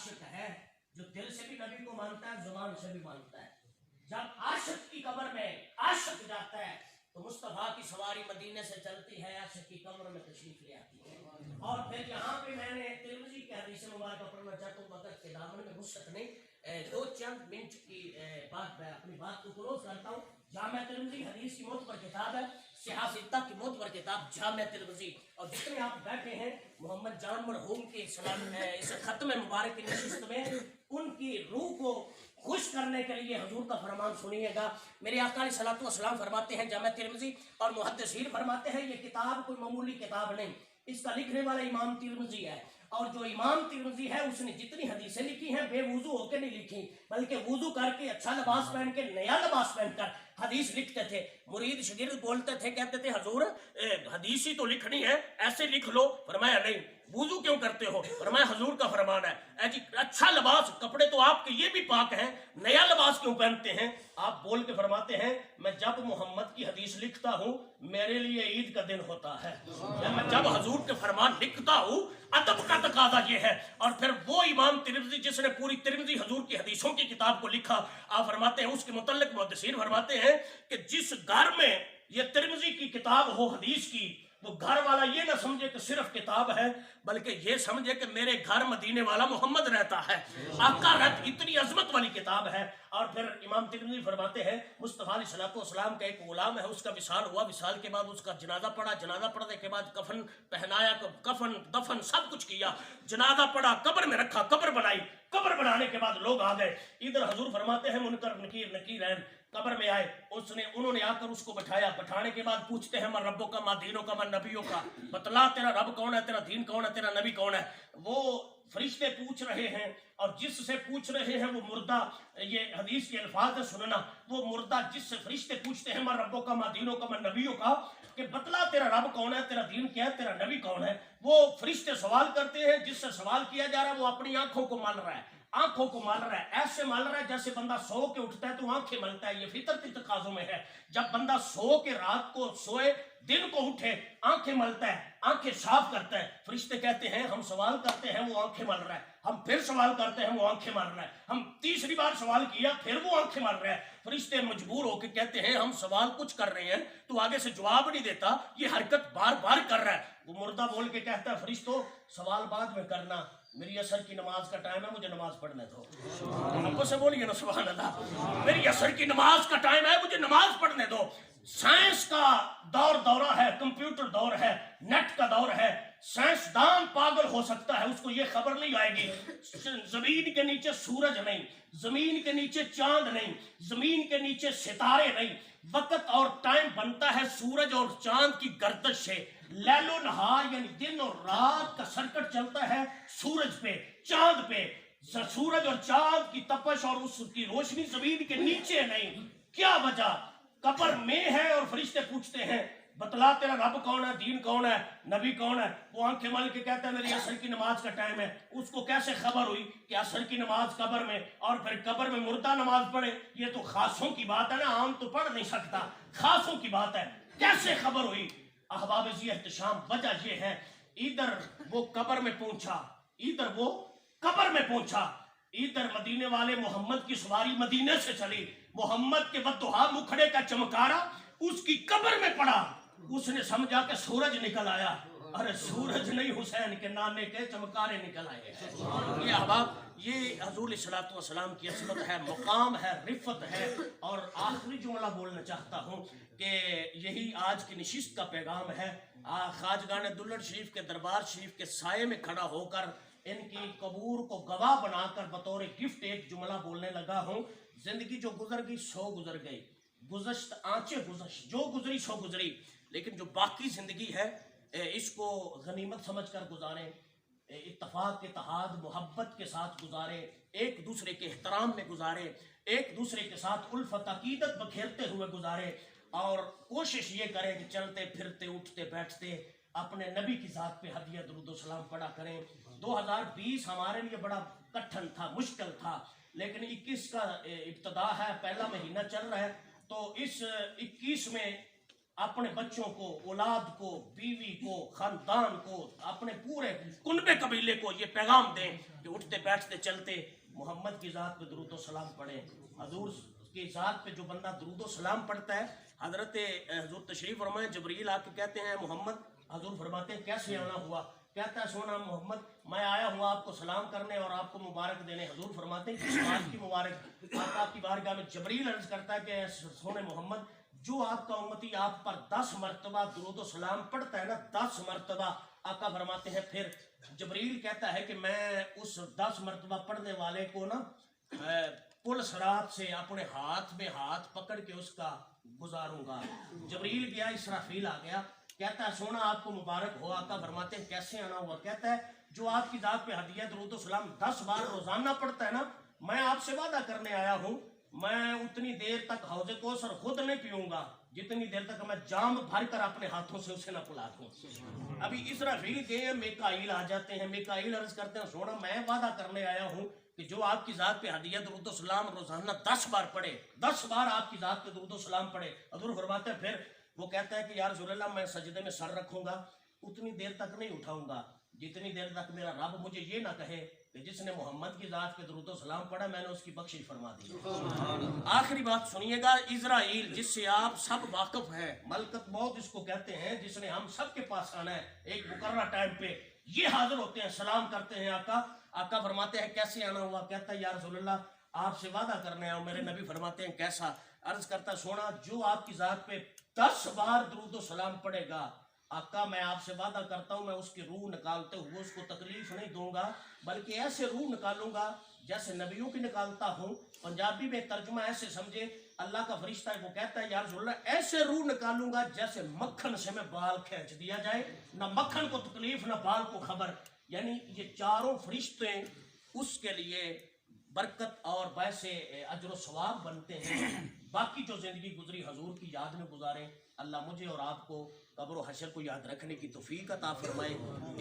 عاشق ہے جو دل سے بھی نبی کو مانتا ہے, زبان سے بھی مانتا ہے. جب عاشق کی قبر میں عاشق جاتا ہے تو مصطفیٰ کی سواری مدینے سے چلتی ہے, عاشق کی قبر میں تشریف لے آتی ہے. اور پھر یہاں پہ میں نے ترمذی کی حدیث مبارکہ پڑھنا چاہتا ہوں, وقت کے دامن میں وسعت نہیں, دو چند منٹ کی بات میں اپنی بات کو کلوز کرتا ہوں. جامع ترمذی حدیث کی معتبر کتاب ہے, صحاح ستہ کی معتبر کتاب جامع ترمذی. اور جتنے آپ بیٹھے ہیں محمد جان مرحوم کے اس ختم مبارک کی نشست میں, ان کی روح کو خوش کرنے کے لیے حضور کا فرمان سنیے گا. میرے آقا علیہ الصلوۃ والسلام فرماتے ہیں جامع ترمذی, اور محدثین فرماتے ہیں یہ کتاب کوئی معمولی کتاب نہیں, اس کا لکھنے والا امام ترمذی ہے. اور جو امام ترمذی ہے اس نے جتنی حدیثیں لکھی ہیں بے وضو ہو کے نہیں لکھی, بلکہ وضو کر کے اچھا لباس پہن کے نیا لباس پہن کر حدیث لکھتے تھے. مرید شاگرد بولتے تھے, کہتے تھے حضور حدیث ہی تو لکھنی ہے, ایسے لکھ لو. فرمایا نہیں. وضو کیوں کرتے ہو؟ فرمایا حضور کا فرمان ہے. اے جی اچھا لباس, کپڑے تو آپ کے یہ بھی پاک ہیں, نیا لباس کیوں پہنتے ہیں؟ آپ بول کے فرماتے ہیں میں جب محمد کی حدیث لکھتا ہوں میرے لیے عید کا دن ہوتا ہے. میں جب حضور کے فرمان لکھتا ہوں ادب کا تقاضا یہ ہے. اور پھر وہ امام ترمذی جس نے پوری ترمذی حضور کی حدیثوں کی کتاب کو لکھا, آپ فرماتے ہیں اس کے متعلق محدثین فرماتے ہیں کہ جس گھر میں یہ ترمذی کی کتاب ہو حدیث کی, وہ گھر والا یہ نہ سمجھے کہ صرف کتاب ہے, بلکہ یہ سمجھے کہ میرے گھر مدینے والا محمد رہتا ہے. آقا رت اتنی عظمت والی کتاب ہے. اور پھر امام ترمذی فرماتے ہیں مصطفیٰ علیہ الصلوۃ والسلام کا ایک غلام ہے, اس کا وصال ہوا, وصال کے بعد اس کا جنازہ پڑھا, جنازہ پڑھنے کے بعد کفن پہنایا, کفن دفن سب کچھ کیا, جنازہ پڑھا, قبر میں رکھا, قبر بنائی, قبر بنانے کے بعد لوگ آ گئے. ادھر حضور فرماتے ہیں منکر نکیر قبر میں آئے, انہوں نے آ کر اس کو بٹھایا. بٹھانے کے بعد پوچھتے ہیں من ربوں کا, من دینوں کا, من نبیوں کا, بتلا تیرا رب کون ہے, تیرا دین کون ہے, تیرا نبی کون ہے. وہ فرشتے پوچھ رہے ہیں, اور جس سے پوچھ رہے ہیں وہ مردہ, یہ حدیث کے الفاظ ہے سننا, وہ مردہ جس سے فرشتے پوچھتے ہیں من ربوں کا, من دینوں کا, من نبیوں کا, کہ بتلا تیرا رب کون ہے, تیرا دین کیا ہے, تیرا نبی کون ہے. وہ فرشتے سوال کرتے ہیں, جس سے سوال کیا جا رہا ہے وہ اپنی آنکھوں کو مال رہا ہے, آنکھوں کو مال رہا ہے, ایسے مال رہا ہے جیسے بندہ سو کے اٹھتا ہے تو آنکھیں ملتا ہے. یہ فطرتی تقاضوں میں ہے. جب بندہ سو کے رات کو سوئے, دن کو اٹھے, آنکھیں ملتا ہے, آنکھیں صاف کرتا ہے. فرشتے کہتے ہیں ہم سوال کرتے ہیں وہ آنکھیں مل رہا ہے, ہم پھر سوال کرتے ہیں وہ آنکھیں مل رہا ہے, ہم تیسری بار سوال کیا پھر وہ آنکھیں مل رہا ہے. فرشتے مجبور ہو کے کہتے ہیں ہم سوال کچھ کر رہے ہیں تو آگے سے جواب نہیں دیتا, یہ حرکت بار بار کر رہا ہے. وہ مردہ بول کے کہتا ہے فرشتوں سوال بعد میں کرنا, میری عصر کی نماز کا ٹائم ہے, مجھے نماز پڑھنے دو. محبت سے بولیے نا سبحان اللہ. میری عصر کی نماز کا ٹائم ہے, مجھے نماز پڑھنے دو. سائنس کا دورہ ہے, کمپیوٹر دور ہے, نیٹ کا دور ہے. سائنسدان پاگل ہو سکتا ہے, اس کو یہ خبر نہیں آئے گی زمین کے نیچے سورج نہیں, زمین کے نیچے چاند نہیں, زمین کے نیچے ستارے نہیں. وقت اور ٹائم بنتا ہے سورج اور چاند کی گردش سے. لیل و نہار یعنی دن اور رات کا سرکٹ چلتا ہے سورج پہ, چاند پہ. سورج اور چاند کی تپش اور اس کی روشنی زمین کے نیچے نہیں. کیا وجہ؟ قبر میں ہے, اور فرشتے پوچھتے ہیں بتلا تیرا رب کون ہے, دین کون ہے, نبی کون ہے. وہ آنکھیں مل کے کہتا ہے میری عصر کی نماز کا ٹائم ہے. اس کو کیسے خبر ہوئی کہ عصر کی نماز قبر میں, اور پھر قبر میں مردہ نماز پڑھے؟ یہ تو خاصوں کی بات ہے نا, عام تو پڑھ نہیں سکتا, خاصوں کی بات ہے. کیسے خبر ہوئی؟ احباب ذی احتشام وجہ یہ ہے, ادھر وہ قبر میں پہنچا, ادھر وہ قبر میں پہنچا, ادھر مدینے والے محمد کی سواری مدینے سے چلی, محمد کے بدوہا مکھڑے کا چمکارا اس کی قبر میں پڑا. اس نے سمجھا کہ سورج نکل آیا. ارے سورج نہیں, حسین کے نانے کے چمکارے نکل آئے ہیں. یہ احباب, یہ حضور علیہ الصلوۃ والسلام کی عظمت ہے, مقام ہے, رفت ہے. اور آخری جملہ بولنا چاہتا ہوں کہ یہی آج کی نشست کا پیغام ہے. خواجگان دلڑ شریف کے دربار شریف کے سائے میں کھڑا ہو کر ان کی قبور کو گواہ بنا کر بطور گفٹ ایک جملہ بولنے لگا ہوں. زندگی جو گزر گئی سو گزر گئی, گزشت آنچیں گزشت, جو گزری سو گزری, لیکن جو باقی زندگی ہے اس کو غنیمت سمجھ کر گزاریں, اتفاق اتحاد محبت کے ساتھ گزاریں, ایک دوسرے کے احترام میں گزاریں, ایک دوسرے کے ساتھ الفت عقیدت بکھیرتے ہوئے گزاریں. اور کوشش یہ کریں کہ چلتے پھرتے اٹھتے بیٹھتے اپنے نبی کی ذات پہ ہدیہ درود و سلام پڑھا کریں. 2020 ہمارے لیے بڑا کٹھن تھا, مشکل تھا, لیکن 21 کا ابتدا ہے, پہلا مہینہ چل رہا ہے. تو اس 21 میں اپنے بچوں کو، اولاد کو، بیوی کو، خاندان کو، اپنے پورے کنبے قبیلے کو یہ پیغام دیں کہ اٹھتے بیٹھتے چلتے محمد کی ذات پہ درود و سلام پڑھیں. حضور کی ذات پہ جو بندہ درود و سلام پڑھتا ہے، حضور تشریف فرمائے، جبریل آ کے کہتے ہیں محمد، حضور فرماتے ہیں کیسے آنا ہوا؟ کہتا ہے سونا محمد میں آیا ہوں آپ کو سلام کرنے اور آپ کو مبارک دینے. حضور فرماتے ہیں کس بات کی مبارک؟ آپ کی بارگاہ میں جبریل عرض کرتا ہے کہ سونے محمد، جو آپ کا امتی آپ پر 10 مرتبہ درود و سلام پڑھتا ہے نا، 10 مرتبہ، آقا فرماتے ہیں پھر جبریل کہتا ہے کہ میں اس 10 مرتبہ پڑھنے والے کو نا پل صراط سے اپنے ہاتھ میں ہاتھ پکڑ کے اس کا گزاروں گا. جبریل گیا، اسرافیل آ گیا، کہتا ہے سونا آپ کو مبارک ہو. آقا فرماتے ہیں کیسے آنا ہوا؟ کہتا ہے جو آپ کی ذات پہ ہدیہ درود و سلام 10 بار روزانہ پڑھتا ہے نا، میں آپ سے وعدہ کرنے آیا ہوں، میں اتنی دیر تک حوض کوثر خود نہیں پیوں گا جتنی دیر تک میں جام بھر کر اپنے ہاتھوں سے اسے نہ پلا دوں. ابھی اسرافیل گئے، میکائیل آ جاتے ہیں. میکائیل عرض کرتے ہیں سونا میں وعدہ کرنے آیا ہوں کہ جو آپ کی ذات پہ ہدیہ درود و سلام روزانہ 10 بار پڑھے، 10 بار آپ کی ذات پہ درود و سلام پڑھے. حضور فرماتے ہیں پھر وہ کہتا ہے کہ یا رسول اللہ میں سجدے میں سر رکھوں گا، اتنی دیر تک نہیں اٹھاؤں گا جتنی دیر تک میرا رب مجھے یہ نہ کہے کہ جس نے محمد کی ذات پہ درود و سلام پڑھا میں نے اس کی بخشش فرما دی. آخری بات سنیے گا، اسرائیل جس سے آپ سب واقف ہیں، ملکت موت اس کو کہتے ہیں، جس نے ہم سب کے پاس آنا ہے ایک مقررہ ٹائم پہ، یہ حاضر ہوتے ہیں، سلام کرتے ہیں. آقا فرماتے ہیں کیسے آنا ہوا؟ کہتا ہے یا رسول اللہ آپ سے وعدہ کرنے آؤ. میرے نبی فرماتے ہیں کیسا؟ عرض کرتا سونا جو آپ کی ذات پہ 10 بار درود و سلام پڑے گا، آقا میں آپ سے وعدہ کرتا ہوں میں اس کی روح نکالتے ہوئے اس کو تکلیف نہیں دوں گا، بلکہ ایسے روح نکالوں گا جیسے نبیوں کی نکالتا ہوں. پنجابی میں ترجمہ ایسے سمجھے، اللہ کا فرشتہ ہے وہ کہتا ہے یا رسول اللہ ایسے روح نکالوں گا جیسے مکھن سے میں بال کھینچ دیا جائے، نہ مکھن کو تکلیف نہ بال کو خبر. یعنی یہ چاروں فرشتے اس کے لیے برکت اور باعث اجر و ثواب بنتے ہیں. باقی جو زندگی گزری حضور کی یاد میں گزاریں. اللہ مجھے اور آپ کو قبر و حشر کو یاد رکھنے کی توفیق عطا فرمائے،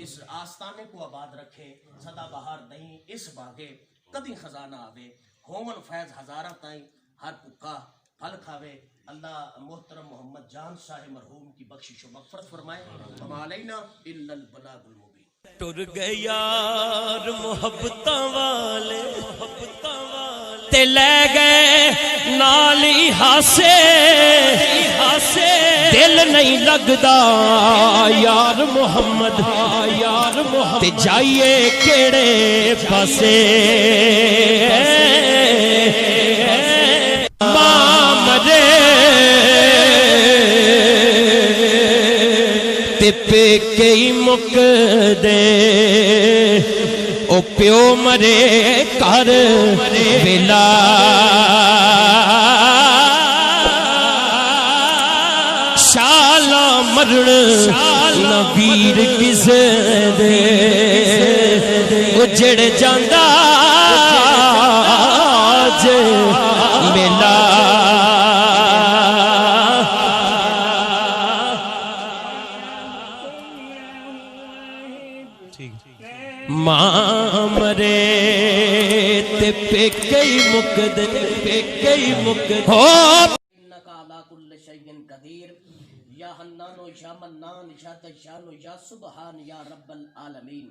اس آستانے کو آباد رکھے. سدا بہار نہیں اس باغے کدی خزانہ آوے، ہومن فیض ہزارہ تائیں ہر پکا پھل کھاوے. اللہ محترم محمد جان صاحب مرحوم کی بخشش و مغفرت فرمائے. وما علینا الا البلاغ المبین. ٹر گئے یار محبتاں والے تے لے گئے نالی ہاسے دل نہیں لگدا یار محمد تے جائیے کیڑے پاسے ماں مرے تے پیکے ہی مک دے او پیو مرے کر ویلا شالا مرن نہ ویر کسے دے اجڑ جاندا جے میلا ماں مرے تے پیکئی مکد ہو. انک علی کل شیء قدیر یا حنان یا منان یا دیان یا سبحان یا رب العالمین.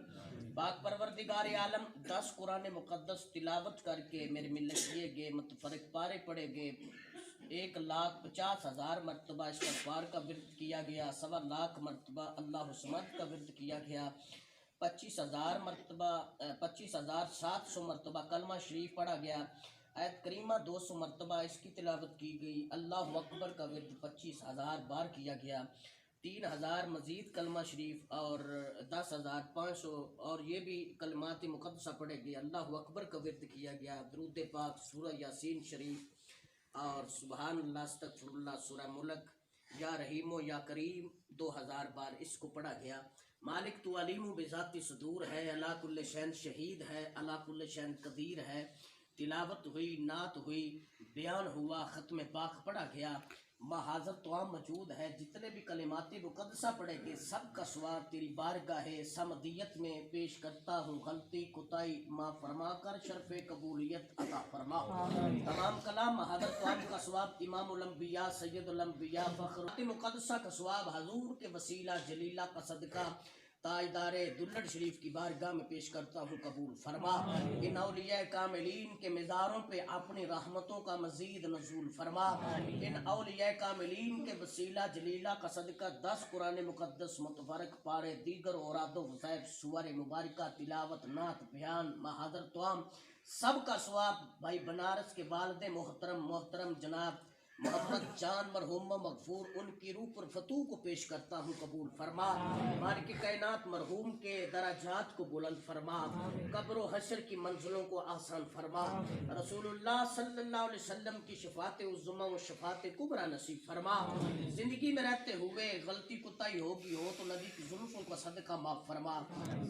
پاک پروردگار عالم 10 قرآن مقدس تلاوت کر کے میرے ملت کیے گئے متفرق پارے پڑھے گئے. 1,50,000 مرتبہ استغفار کا ورد کیا گیا، 1.25 لاکھ مرتبہ اللہ الصمد کا ورد کیا گیا، 25,000 مرتبہ 25,700 مرتبہ کلمہ شریف پڑھا گیا، آیت کریمہ 200 مرتبہ اس کی تلاوت کی گئی، اللہ اکبر کا ورد 25,000 بار کیا گیا، 3,000 مزید کلمہ شریف اور 10,500 اور یہ بھی کلمات مقدسہ پڑھے گئے، اللہ اکبر کا ورد کیا گیا، درود پاک سورہ یاسین شریف اور سبحان اللہ استغفر اللہ سورہ ملک یا رحیم و یا کریم 2,000 بار اس کو پڑھا گیا. مالک تو علیم و بذات صدور ہے، علی کل شین شہید ہے، علی کل شین قدیر ہے. تلاوت ہوئی، نعت ہوئی، بیان ہوا، ختم پاک پڑھا گیا. محاذر توام موجود ہے، جتنے بھی کلمات مقدسہ پڑھے گے سب کا ثواب تیری بارگاہ سمدیت میں پیش کرتا ہوں، غلطی کوتاہی معاف فرما کر شرف قبولیت عطا فرما۔ تمام کلام محاذر توام کا ثواب امام الانبیاء سید الانبیاء فخر مقدسہ کا ثواب حضور کے وسیلہ جلیلہ کا صدقہ تاجدار دلڑ شریف کی بارگاہ میں پیش کرتا ہوں، قبول فرما۔ ان اولیاء کاملین کے مزاروں پہ اپنی رحمتوں کا مزید نزول فرما۔ ان اولیاء کاملین کے وسیلہ جلیلہ کا صدقہ 10 قرآن مقدس متبرک پارے، دیگر اوراد و وظائف، سور مبارکہ، تلاوت، نعت، بیان، محاضر توام سب کا ثواب بھائی بنارس کے والد محترم جناب محمد جان مرحوم مغفور ان کی روح پر فتوح کو پیش کرتا ہوں، قبول فرما۔ مالک کائنات مرحوم کے درجات کو بلند فرما، قبر و حشر کی منزلوں کو آسان فرما، رسول اللہ صلی اللہ علیہ وسلم کی شفاعت عظمی و شفاعت کبریٰ نصیب فرما۔ زندگی میں رہتے ہوئے غلطی کوتاہی ہوگی ہو تو نبی کی زلفوں کا صدقہ معاف فرما،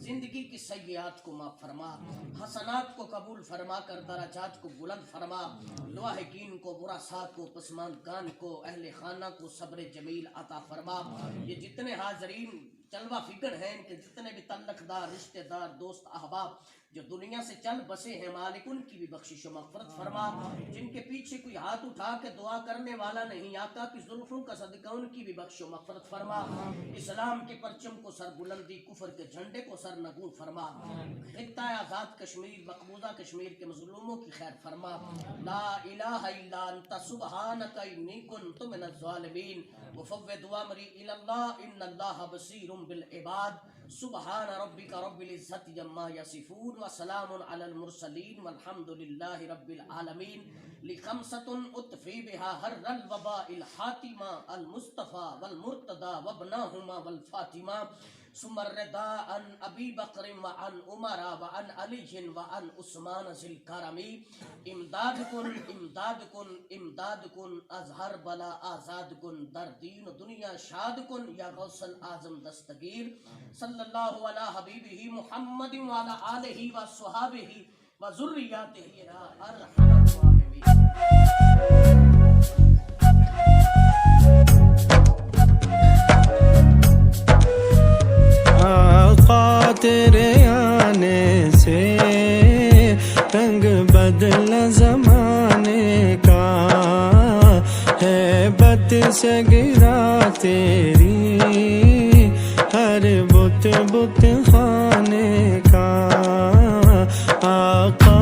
زندگی کی سیئات کو معاف فرما، حسنات کو قبول فرما کر درجات کو بلند فرما، لواحقین کو، ورثاء کو، پسماندگان کو، اہل خانہ کو صبر جمیل عطا فرما۔ یہ جتنے حاضرین جلوہ فکر ہیں، ان کے جتنے بھی تعلق دار، رشتہ دار، دوست، احباب جو دنیا سے چل بسے ہیں، مالک ان کی بھی بخشش و مغفرت فرما۔ جن کے پیچھے کوئی ہاتھ اٹھا کے دعا کرنے والا نہیں، آقا کی زلفوں کا صدقہ ان کی بھی بخشش و مغفرت فرما۔ اسلام کے پرچم کو سر بلندی، کفر کے جھنڈے کو سر نگوں فرما۔ خطہ آزاد کشمیر، مقبوضہ کشمیر کے مظلوموں کی خیر فرما۔ لا الہ الا انت سبحانک انی کنت من الظالمین، مفوض امری الی اللہ ان اللہ بصیر بالعباد۔ سبحان ربک رب العزت عما یصفون وسلام علی المرسلین والحمد للہ رب العالمین۔ لخمسۃ اطفی بها حر الوباء الحاتمہ المصطفى والمرتضی وابناہما والفاطمہ، ثم الرضا عن ابی بکر وعن عمر وعن علی وعن عثمان ذی الکرم۔ امداد کن امداد کن امداد کن، اظہر بلا آزاد کن، در دین و دنیا شاد کن، یا غوث الاعظم دستگیر۔ صلی اللہ علی حبیبہ محمد وعلی آلہ وصحابہ وذریاتہ یا ارحم الراحمین۔ آقا تیرے آنے سے رنگ بدلا زمانے کا، ہے بت سے گرا تیری ہر بت خانے کا۔ آقا